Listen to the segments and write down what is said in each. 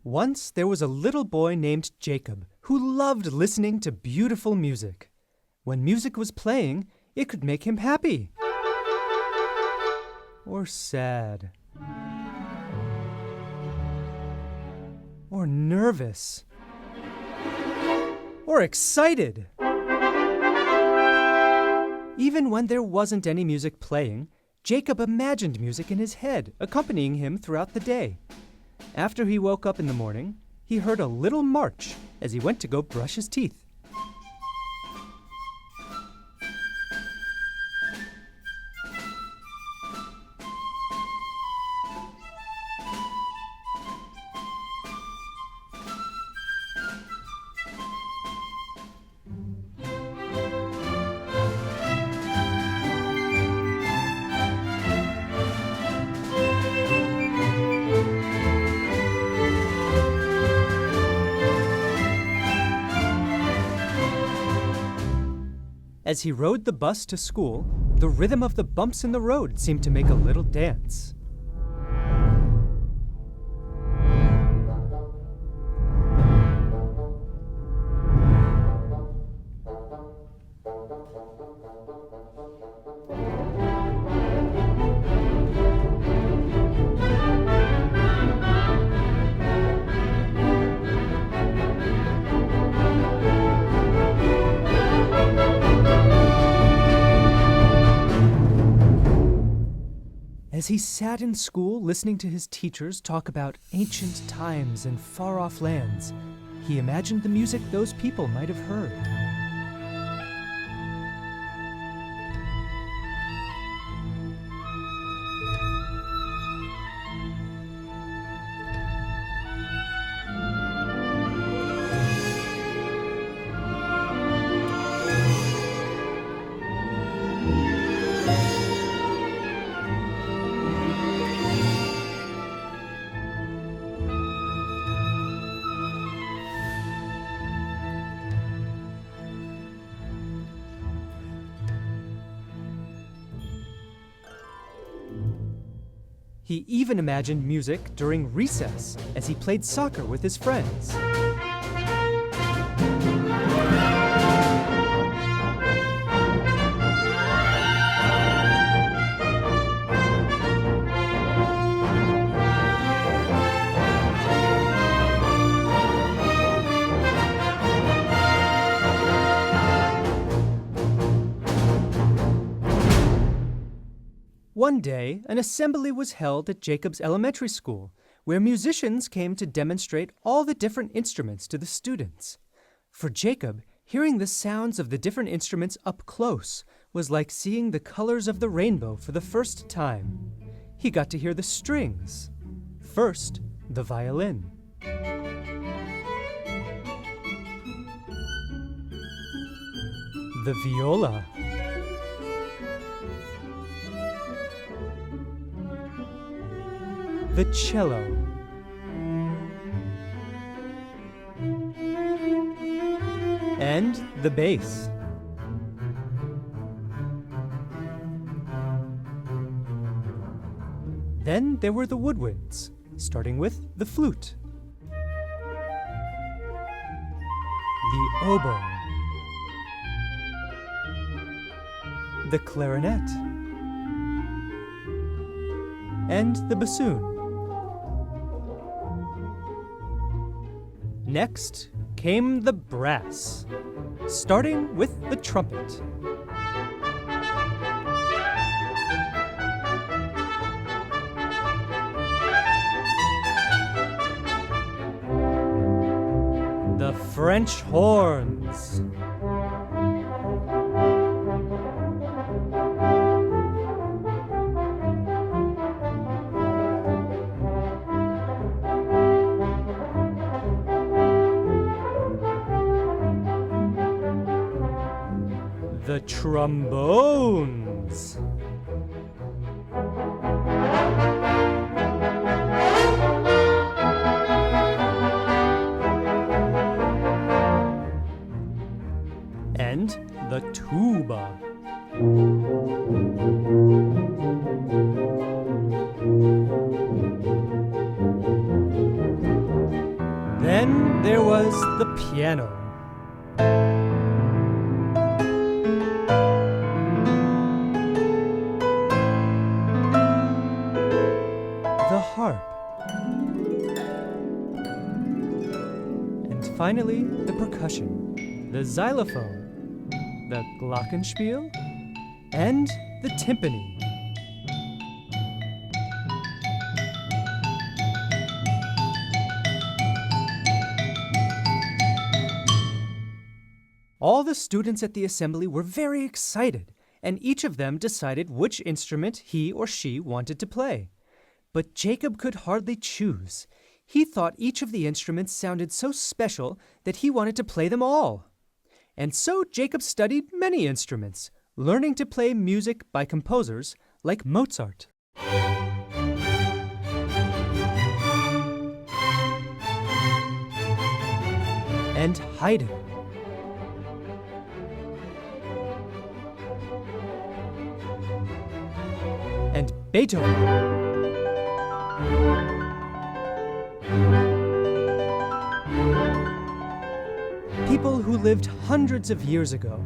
Once there was a little boy named Jacob who loved listening to beautiful music. When music was playing, it could make him happy. Or sad. Or nervous. Or excited. Even when there wasn't any music playing, Jacob imagined music in his head, accompanying him throughout the day. After he woke up in the morning, he heard a little march as he went to go brush his teeth. As he rode the bus to school, the rhythm of the bumps in the road seemed to make a little dance. As he sat in school listening to his teachers talk about ancient times and far-off lands, he imagined the music those people might have heard. He even imagined music during recess as he played soccer with his friends. One day, an assembly was held at Jacob's elementary school, where musicians came to demonstrate all the different instruments to the students. For Jacob, hearing the sounds of the different instruments up close was like seeing the colors of the rainbow for the first time. He got to hear the strings. First, the violin. The viola. The cello. And the bass. Then there were the woodwinds, starting with the flute, the oboe, the clarinet, and the bassoon. Next came the brass, starting with the trumpet. The French horns. The trombones. And the tuba. there was the piano. The harp. And finally, the percussion, the xylophone, the glockenspiel, and the timpani. All the students at the assembly were very excited, and each of them decided which instrument he or she wanted to play. But Jacob could hardly choose. He thought each of the instruments sounded so special that he wanted to play them all. And so Jacob studied many instruments, learning to play music by composers like Mozart. And Haydn. And Beethoven. People who lived hundreds of years ago.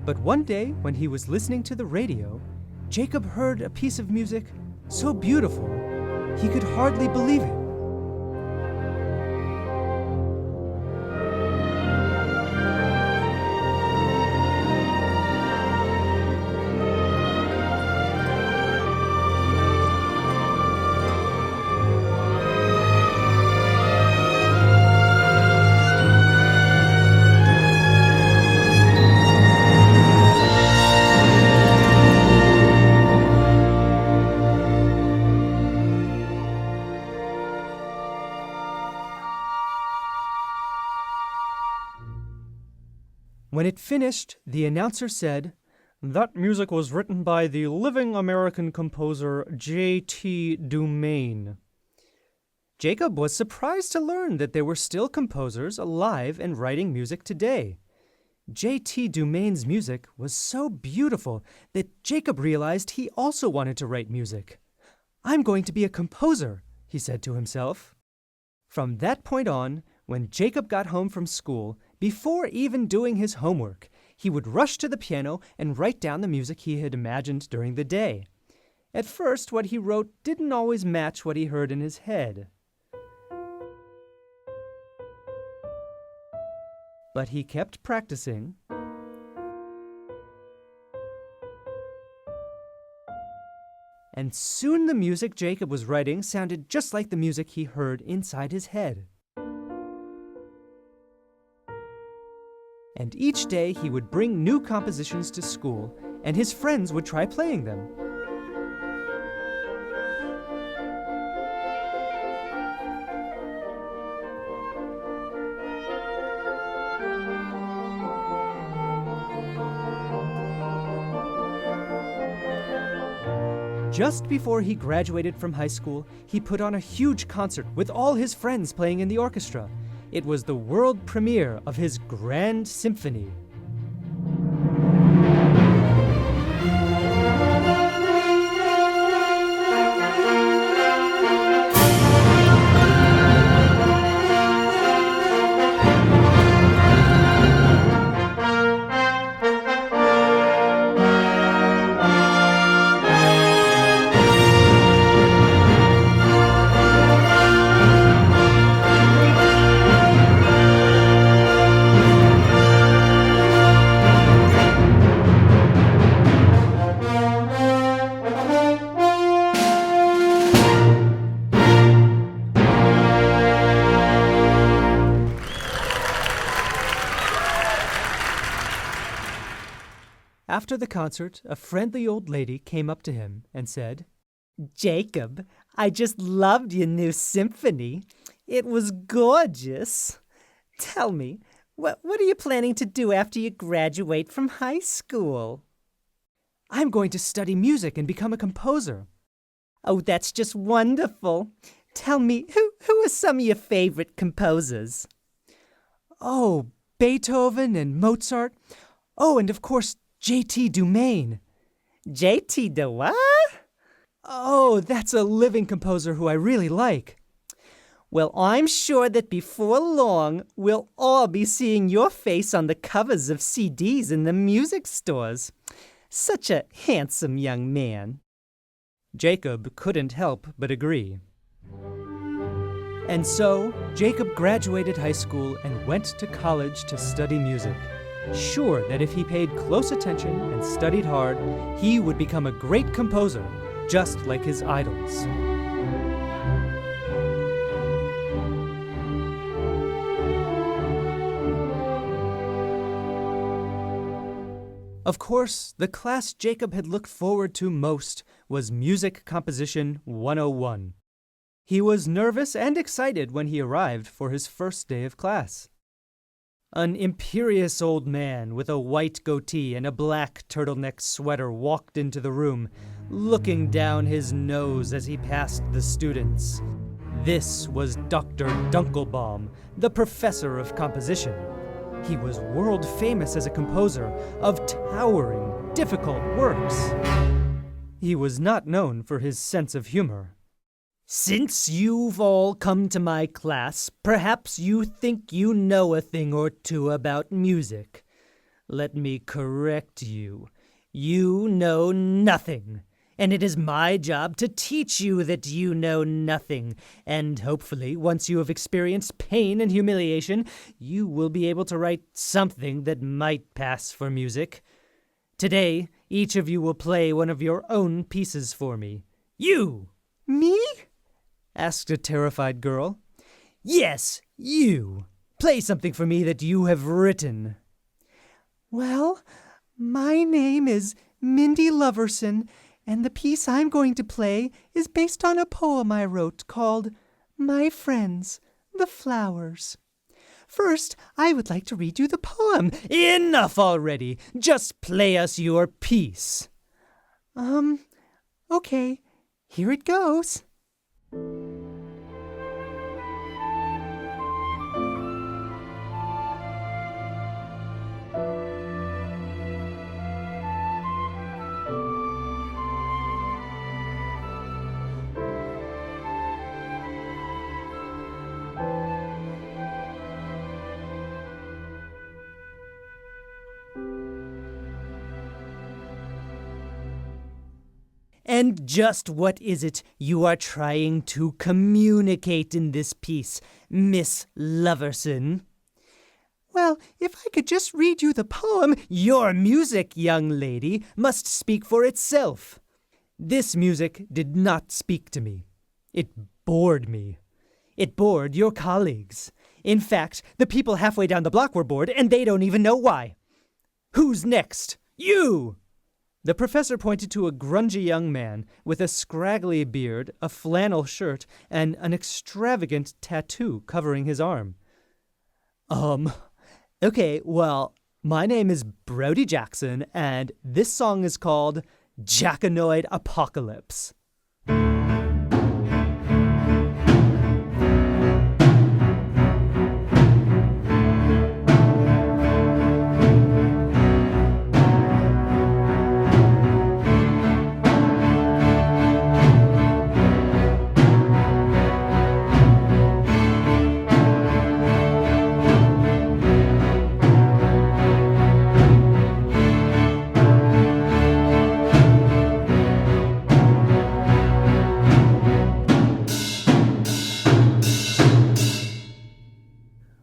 But one day, when he was listening to the radio, Jacob heard a piece of music so beautiful, he could hardly believe it. When it finished, the announcer said, "That music was written by the living American composer J.T. Dumaine." Jacob was surprised to learn that there were still composers alive and writing music today. J.T. Dumaine's music was so beautiful that Jacob realized he also wanted to write music. "I'm going to be a composer," he said to himself. From that point on, when Jacob got home from school, before even doing his homework, he would rush to the piano and write down the music he had imagined during the day. At first, what he wrote didn't always match what he heard in his head. But he kept practicing. And soon the music Jacob was writing sounded just like the music he heard inside his head. And each day he would bring new compositions to school, and his friends would try playing them. Just before he graduated from high school, he put on a huge concert with all his friends playing in the orchestra. It was the world premiere of his Grand Symphony. After the concert, a friendly old lady came up to him and said, "Jacob, I just loved your new symphony. It was gorgeous. Tell me, what are you planning to do after you graduate from high school?" "I'm going to study music and become a composer." "Oh, that's just wonderful. Tell me, who are some of your favorite composers?" "Oh, Beethoven and Mozart. Oh, and of course, J.T. Dumaine." "J.T. what?" "Oh, that's a living composer who I really like." Well, I'm sure that before long, we'll all be seeing your face on the covers of CDs in the music stores. Such a handsome young man. Jacob couldn't help but agree. And so, Jacob graduated high school and went to college to study music, sure that if he paid close attention and studied hard, he would become a great composer, just like his idols. Of course, the class Jacob had looked forward to most was Music Composition 101. He was nervous and excited when he arrived for his first day of class. An imperious old man with a white goatee and a black turtleneck sweater walked into the room, looking down his nose as he passed the students. This was Dr. Dunkelbaum, the professor of composition. He was world famous as a composer of towering, difficult works. He was not known for his sense of humor. Since you've all come to my class, perhaps you think you know a thing or two about music. Let me correct you. You know nothing. And it is my job to teach you that you know nothing. And hopefully, once you have experienced pain and humiliation, you will be able to write something that might pass for music. Today, each of you will play one of your own pieces for me. You! Me? Asked a terrified girl. Yes, you. Play something for me that you have written. Well, my name is Mindy Loverson, and the piece I'm going to play is based on a poem I wrote called My Friends, the Flowers. First, I would like to read you the poem. Enough already! Just play us your piece. Okay. Here it goes. And just what is it you are trying to communicate in this piece, Miss Loverson? Well, if I could just read you the poem, your music, young lady, must speak for itself. This music did not speak to me. It bored me. It bored your colleagues. In fact, the people halfway down the block were bored, and they don't even know why. Who's next? You! The professor pointed to a grungy young man with a scraggly beard, a flannel shirt, and an extravagant tattoo covering his arm. Okay, well, my name is Brody Jackson, and this song is called Jackanoid Apocalypse.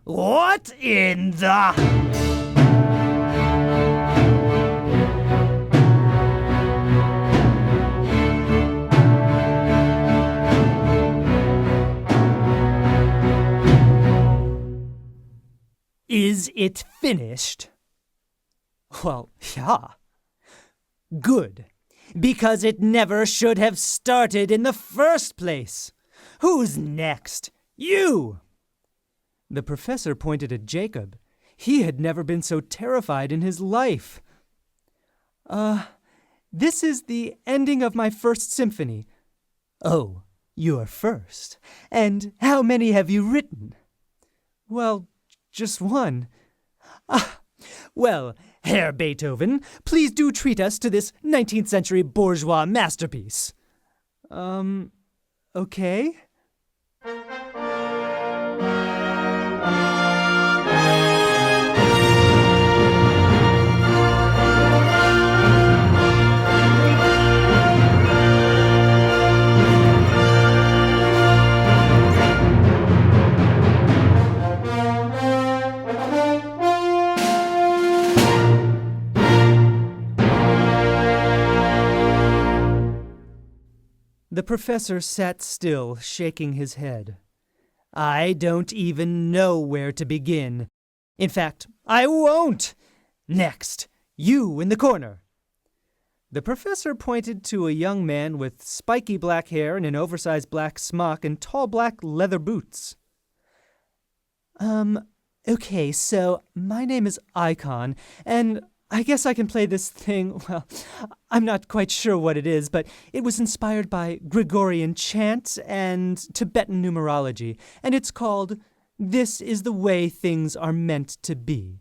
What in the... Is it finished? Well, yeah. Good. Because it never should have started in the first place. Who's next? You! The professor pointed at Jacob. He had never been so terrified in his life. This is the ending of my first symphony. Oh, your first? And how many have you written? Well, just one. Well, Herr Beethoven, please do treat us to this 19th century bourgeois masterpiece. Okay? professor sat still, shaking his head. I don't even know where to begin. In fact, I won't! Next, you in the corner. The professor pointed to a young man with spiky black hair and an oversized black smock and tall black leather boots. Okay, so my name is Icon, and I guess I can play this thing, well, I'm not quite sure what it is, but it was inspired by Gregorian chant and Tibetan numerology, and it's called This is the Way Things Are Meant to Be.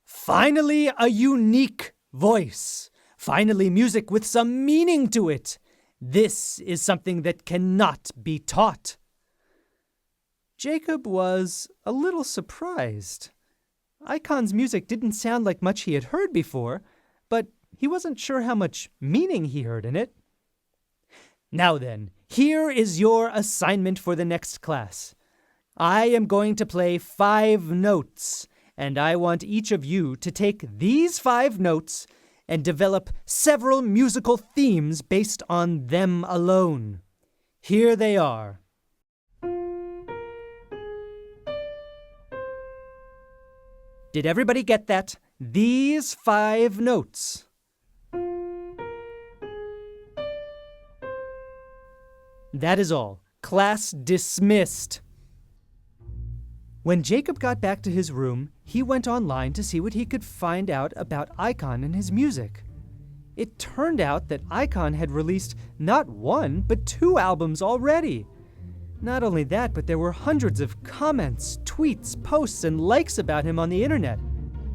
Finally a unique voice. Finally music with some meaning to it. This is something that cannot be taught. Jacob was a little surprised. Icon's music didn't sound like much he had heard before, but he wasn't sure how much meaning he heard in it. Now then, here is your assignment for the next class. I am going to play 5 notes, and I want each of you to take these 5 notes and develop several musical themes based on them alone. Here they are. Did everybody get that? These 5 notes. That is all. Class dismissed. When Jacob got back to his room, he went online to see what he could find out about Icon and his music. It turned out that Icon had released not 1, but 2 albums already. Not only that, but there were hundreds of comments, tweets, posts, and likes about him on the internet.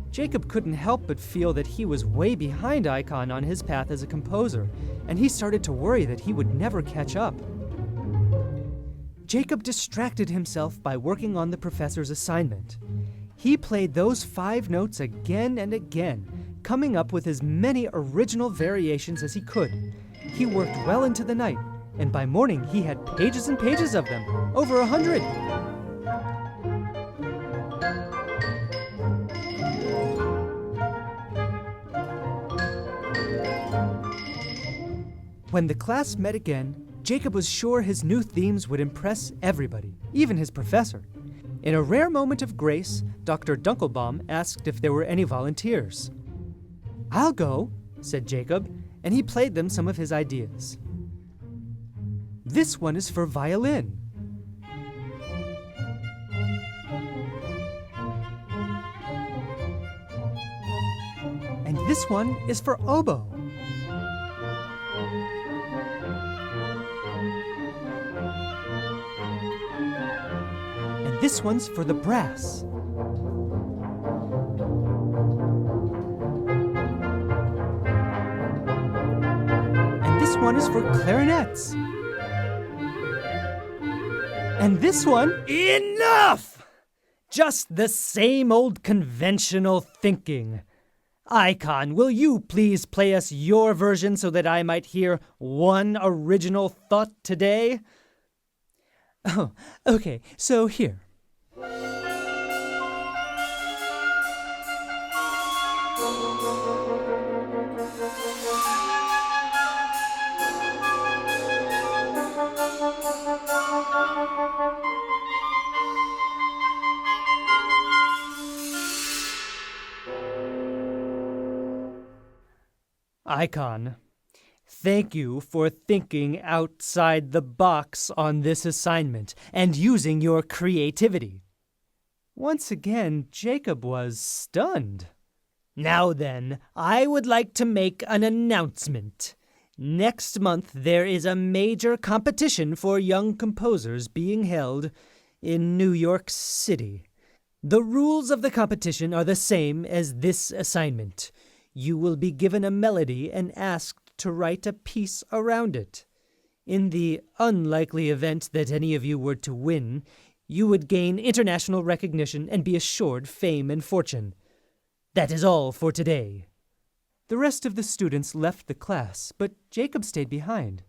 Jacob couldn't help but feel that he was way behind Icon on his path as a composer, and he started to worry that he would never catch up. Jacob distracted himself by working on the professor's assignment. He played those 5 notes again and again, coming up with as many original variations as he could. He worked well into the night, and by morning he had pages and pages of them, over 100. When the class met again, Jacob was sure his new themes would impress everybody, even his professor. In a rare moment of grace, Dr. Dunkelbaum asked if there were any volunteers. "I'll go," said Jacob, and he played them some of his ideas. This one is for violin. And this one is for oboe. This one's for the brass. And this one is for clarinets. And this one, enough! Just the same old conventional thinking. Icon, will you please play us your version so that I might hear one original thought today? Oh, okay, so here. Icon, thank you for thinking outside the box on this assignment and using your creativity. Once again, Jacob was stunned. Now then, I would like to make an announcement. Next month there is a major competition for young composers being held in New York City. The rules of the competition are the same as this assignment. You will be given a melody and asked to write a piece around it. In the unlikely event that any of you were to win, you would gain international recognition and be assured fame and fortune. That is all for today. The rest of the students left the class, but Jacob stayed behind.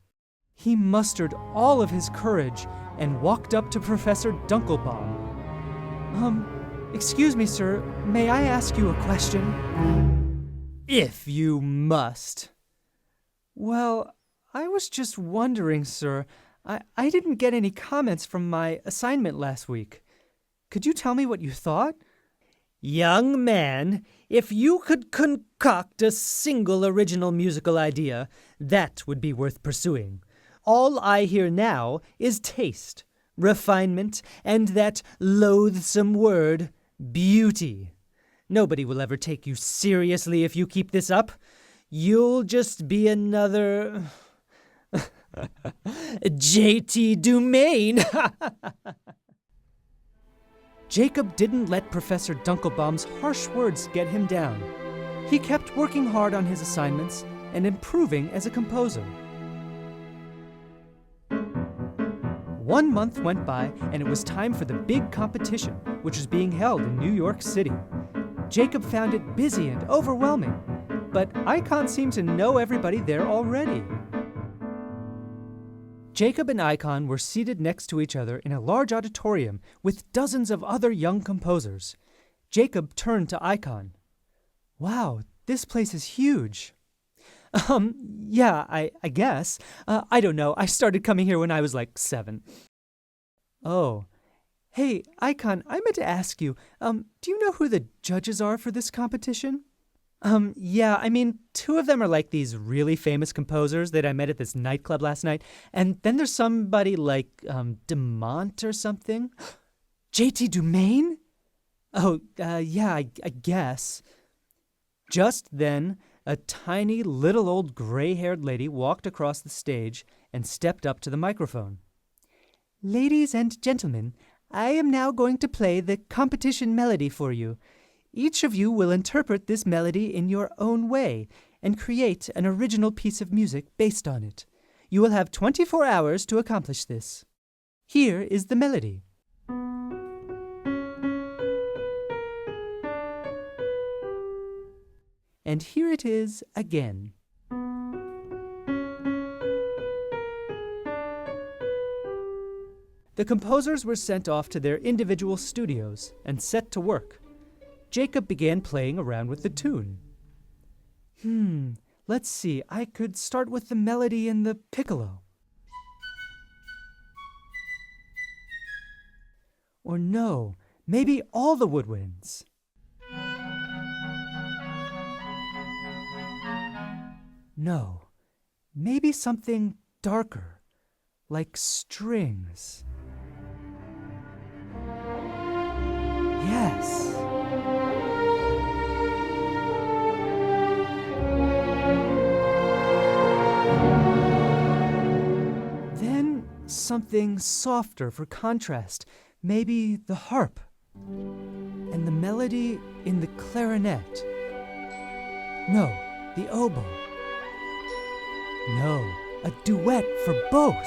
He mustered all of his courage and walked up to Professor Dunkelbaum. Excuse me, sir, may I ask you a question? If you must. Well, I was just wondering, sir. I didn't get any comments from my assignment last week. Could you tell me what you thought? Young man, if you could concoct a single original musical idea, that would be worth pursuing. All I hear now is taste, refinement, and that loathsome word, beauty. Nobody will ever take you seriously if you keep this up. You'll just be another J.T. Dumaine. Jacob didn't let Professor Dunkelbaum's harsh words get him down. He kept working hard on his assignments and improving as a composer. 1 month went by, and it was time for the big competition, which was being held in New York City. Jacob found it busy and overwhelming, but Icon seemed to know everybody there already. Jacob and Icon were seated next to each other in a large auditorium with dozens of other young composers. Jacob turned to Icon. Wow, this place is huge. Yeah, I guess. I don't know. I started coming here when I was like 7. Oh. Hey, Icon, I meant to ask you, do you know who the judges are for this competition? Yeah, I mean, 2 of them are like these really famous composers that I met at this nightclub last night. And then there's somebody like, Demont or something. J.T. Dumaine? Oh, yeah, I guess. Just then, a tiny little old gray-haired lady walked across the stage and stepped up to the microphone. Ladies and gentlemen, I am now going to play the competition melody for you. Each of you will interpret this melody in your own way and create an original piece of music based on it. You will have 24 hours to accomplish this. Here is the melody. And here it is again. The composers were sent off to their individual studios and set to work. Jacob began playing around with the tune. Let's see, I could start with the melody in the piccolo. Or no, maybe all the woodwinds. No, maybe something darker, like strings. Yes. Then something softer for contrast, maybe the harp. And the melody in the clarinet. No, the oboe. No, a duet for both.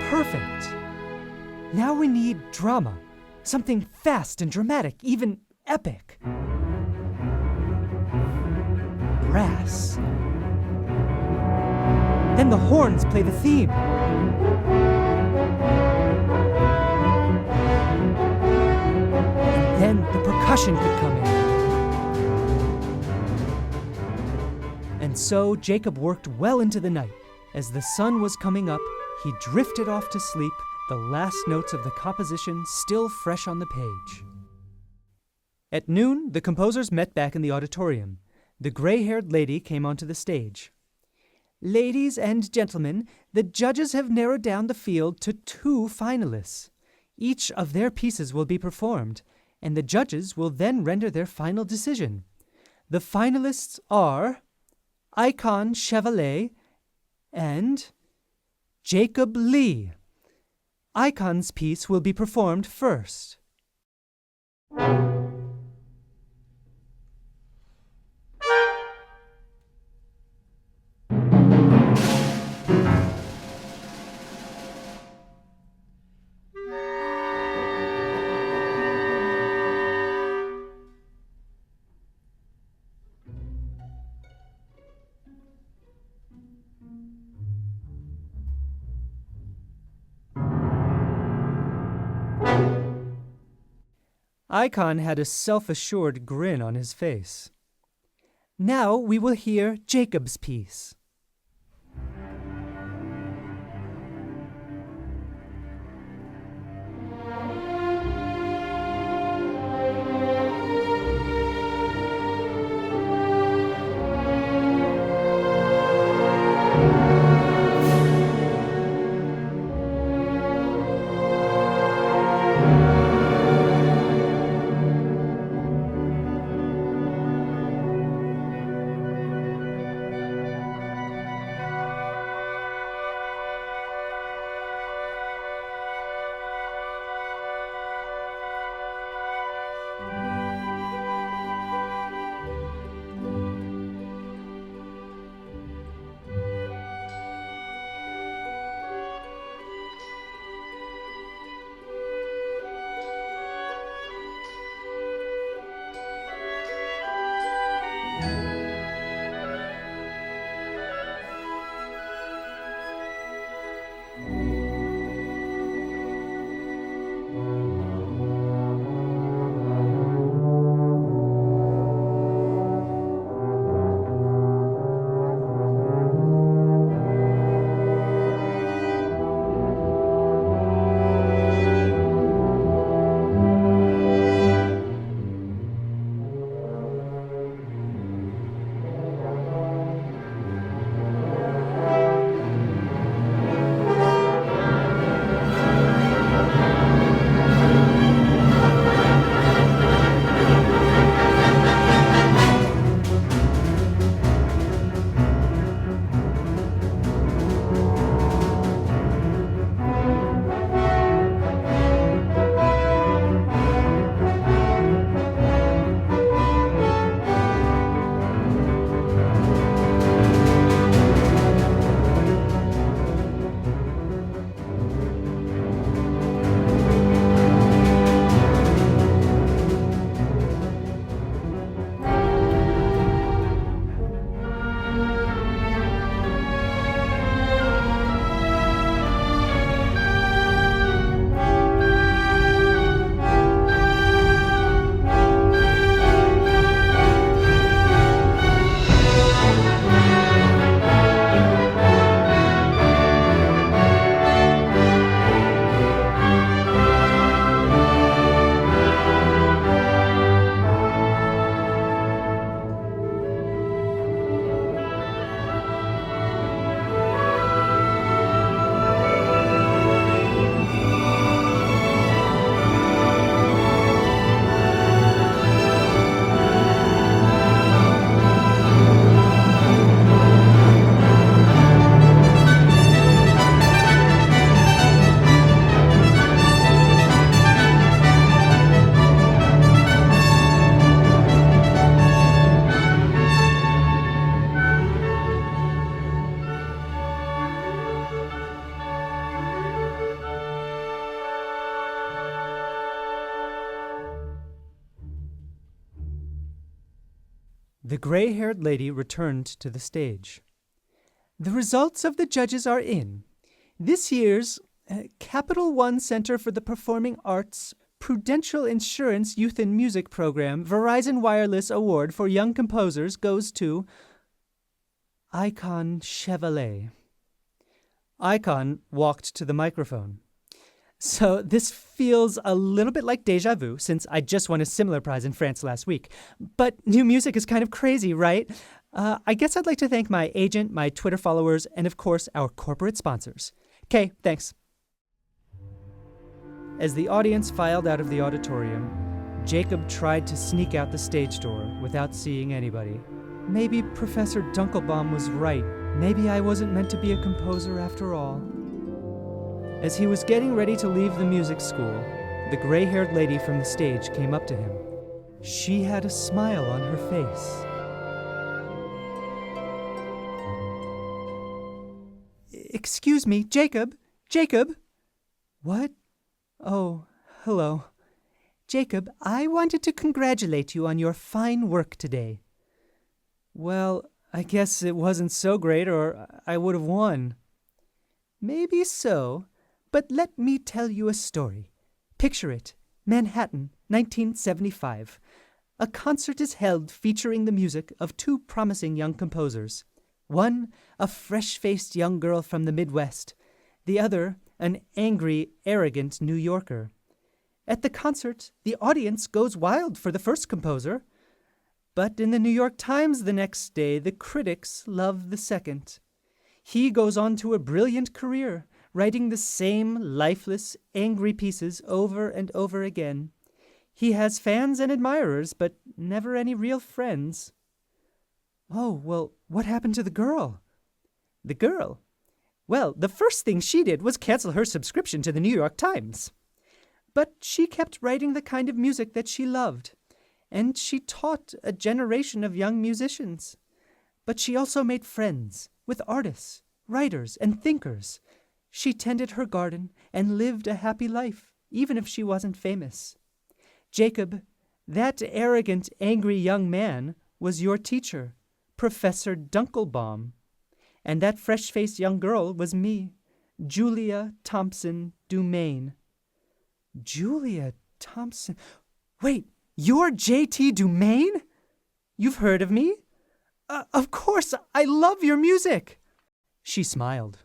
Perfect. Now we need drama, something fast and dramatic, even epic. Brass. Then the horns play the theme. And then the percussion could come in. And so Jacob worked well into the night. As the sun was coming up, he drifted off to sleep, the last notes of the composition still fresh on the page. At noon, the composers met back in the auditorium. The gray-haired lady came onto the stage. Ladies and gentlemen, the judges have narrowed down the field to 2 finalists. Each of their pieces will be performed, and the judges will then render their final decision. The finalists are Icon Chevalier and Jacob Lee. Icon's piece will be performed first. Icon had a self-assured grin on his face. Now we will hear Jacob's piece. The gray-haired lady returned to the stage. The results of the judges are in. This year's Capital One Center for the Performing Arts Prudential Insurance Youth and Music Program Verizon Wireless Award for Young Composers goes to Icon Chevalier. Icon walked to the microphone. So this feels a little bit like déjà vu, since I just won a similar prize in France last week. But new music is kind of crazy, right? I guess I'd like to thank my agent, my Twitter followers, and of course, our corporate sponsors. Okay, thanks. As the audience filed out of the auditorium, Jacob tried to sneak out the stage door without seeing anybody. Maybe Professor Dunkelbaum was right. Maybe I wasn't meant to be a composer after all. As he was getting ready to leave the music school, the gray-haired lady from the stage came up to him. She had a smile on her face. Excuse me, Jacob? Jacob? What? Oh, hello. Jacob, I wanted to congratulate you on your fine work today. Well, I guess it wasn't so great, or I would have won. Maybe so, but let me tell you a story. Picture it, Manhattan, 1975. A concert is held featuring the music of two promising young composers. One, a fresh-faced young girl from the Midwest. The other, an angry, arrogant New Yorker. At the concert, the audience goes wild for the first composer. But in the New York Times the next day, the critics love the second. He goes on to a brilliant career, writing the same lifeless, angry pieces over and over again. He has fans and admirers, but never any real friends. Oh, well, what happened to the girl? The girl? Well, the first thing she did was cancel her subscription to the New York Times. But she kept writing the kind of music that she loved, and she taught a generation of young musicians. But she also made friends with artists, writers, and thinkers. She tended her garden and lived a happy life, even if she wasn't famous. Jacob, that arrogant, angry young man was your teacher, Professor Dunkelbaum. And that fresh-faced young girl was me, Julia Thompson Dumaine. Julia Thompson? Wait, you're J.T. Dumaine? You've heard of me? Of course, I love your music. She smiled.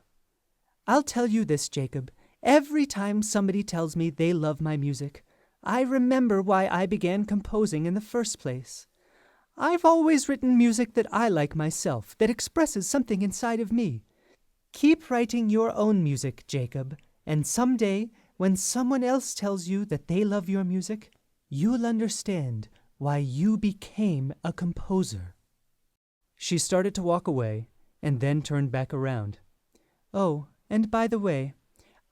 I'll tell you this, Jacob. Every time somebody tells me they love my music, I remember why I began composing in the first place. I've always written music that I like myself, that expresses something inside of me. Keep writing your own music, Jacob, and someday, when someone else tells you that they love your music, you'll understand why you became a composer. She started to walk away, and then turned back around. Oh, and by the way,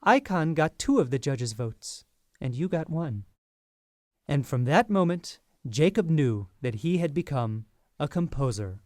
Icon got 2 of the judges' votes, and you got 1. And from that moment, Jacob knew that he had become a composer.